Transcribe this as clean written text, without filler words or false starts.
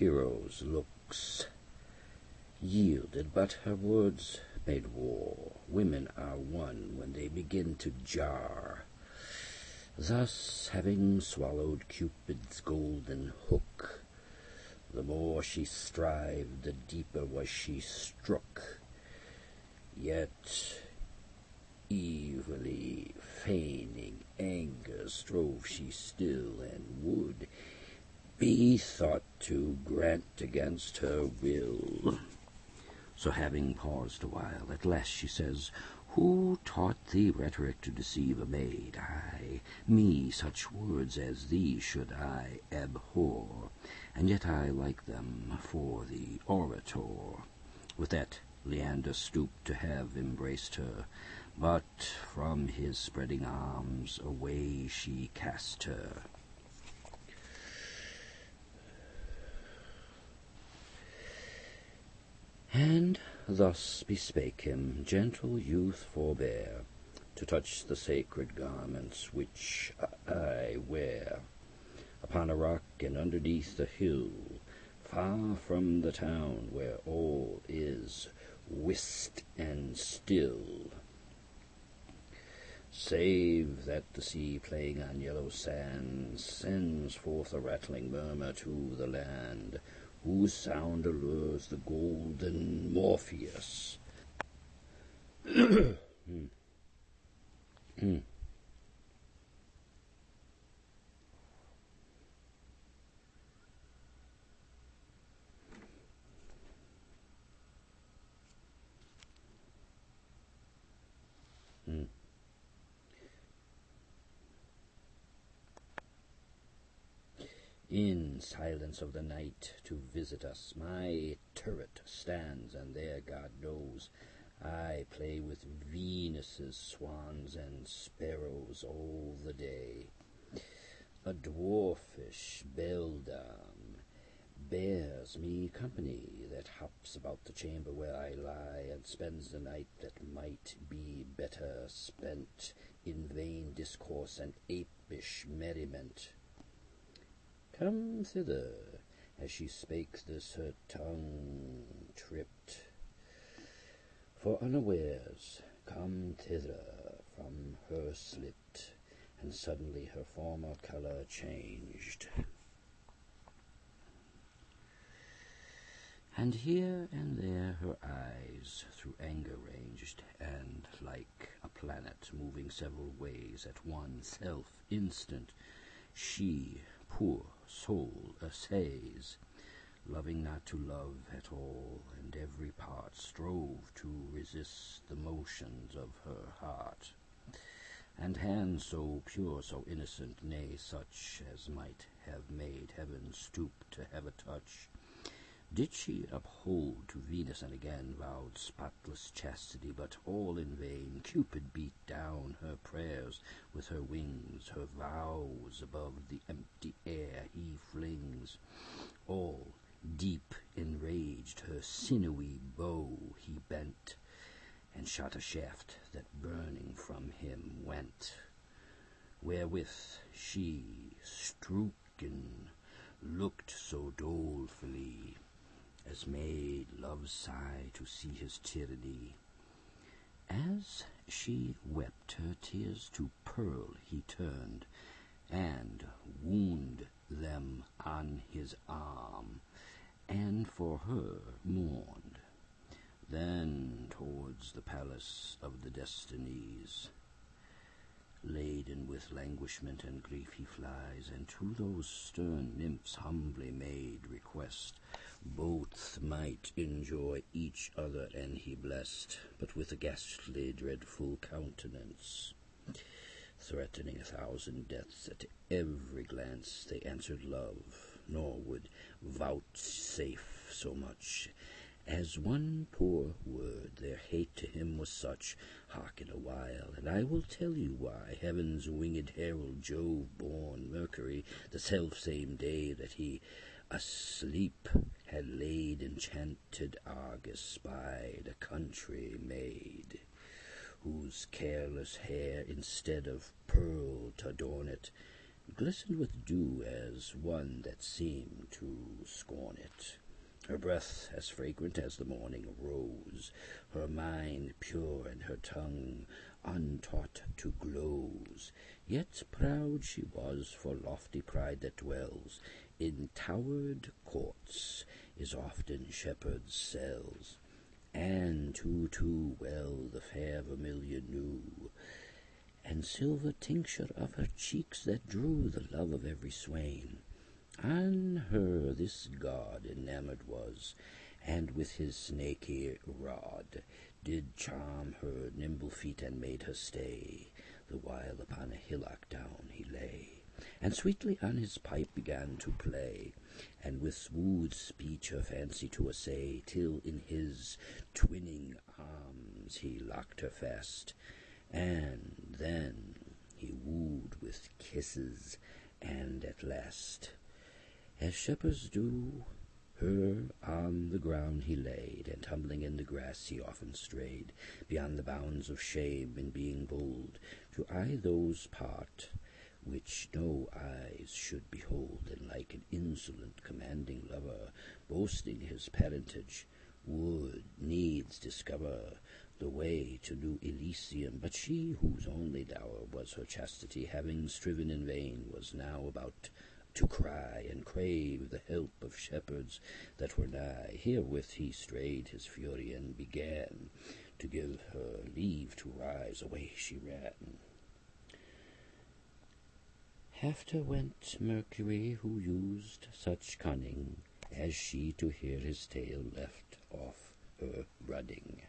hero's looks yielded, but her words made war. Women are one when they begin to jar. Thus, having swallowed Cupid's golden hook, the more she strived, the deeper was she struck. Yet, evilly feigning anger, strove she still, and would be thought to grant against her will. So having paused a while, at last she says, "Who taught thee rhetoric to deceive a maid? Ay, me such words as these should I abhor, and yet I like them for the orator." With that Leander stooped to have embraced her, but from his spreading arms away she cast her. And thus bespake him, "Gentle youth, forbear to touch the sacred garments which I wear. Upon a rock and underneath the hill, far from the town, where all is whist and still, save that the sea playing on yellow sand sends forth a rattling murmur to the land, whose sound allures the golden Morpheus." In silence of the night to visit us my turret stands, and there, God knows, I play with Venus's swans and sparrows all the day. A dwarfish beldam bears me company, that hops about the chamber where I lie, and spends the night that might be better spent in vain discourse and apish merriment. Come thither. As she spake this, her tongue tripped, for unawares come thither from her slipped, and suddenly her former colour changed. And here and there her eyes through anger ranged, and like a planet moving several ways at one self-instant, she, poor soul, essays, loving not to love at all, and every part strove to resist the motions of her heart. And hands so pure, so innocent, nay, such as might have made heaven stoop to have a touch, did she uphold to Venus, and again vowed spotless chastity, but all in vain. Cupid beat down her prayers with her wings, her vows above the empty air he flings. All deep enraged, her sinewy bow he bent, and shot a shaft that burning from him went, wherewith she, stricken, looked so dolefully, as made love sigh to see his tyranny. As she wept, her tears to pearl he turned, and wound them on his arm, and for her mourned. Then towards the palace of the Destinies, laden with languishment and grief, he flies, and to those stern nymphs humbly made request, both might enjoy each other, and he blessed, but with a ghastly dreadful countenance, threatening 1,000 deaths at every glance. They answered love, nor would vouchsafe so much as one poor word. Their hate to him was such. Hearken a while, and I will tell you why. Heaven's winged herald, Jove born Mercury, the self-same day that he asleep had laid enchanted Argus, spied a country maid, whose careless hair, instead of pearl to adorn it, glistened with dew as one that seemed to scorn it. Her breath as fragrant as the morning rose, her mind pure and her tongue untaught to gloze. Yet proud she was for lofty pride that dwells in towered courts, is often shepherd's cells. And too well the fair vermilion knew, and silver tincture of her cheeks that drew the love of every swain. On her this god enamoured was, and with his snaky rod did charm her nimble feet and made her stay, the while upon a hillock down he lay, and sweetly on his pipe began to play, and with smooth speech her fancy to assay, till in his twinning arms he locked her fast, and then he wooed with kisses, and at last, as shepherds do, her on the ground he laid, and tumbling in the grass he often strayed, beyond the bounds of shame in being bold, to eye those part which no eyes should behold, and like an insolent commanding lover, boasting his parentage, would needs discover the way to New Elysium. But she, whose only dower was her chastity, having striven in vain, was now about to cry and crave the help of shepherds that were nigh. Herewith he strayed his fury, and began to give her leave to rise. Away she ran. After went Mercury, who used such cunning as she to hear his tale left off her running.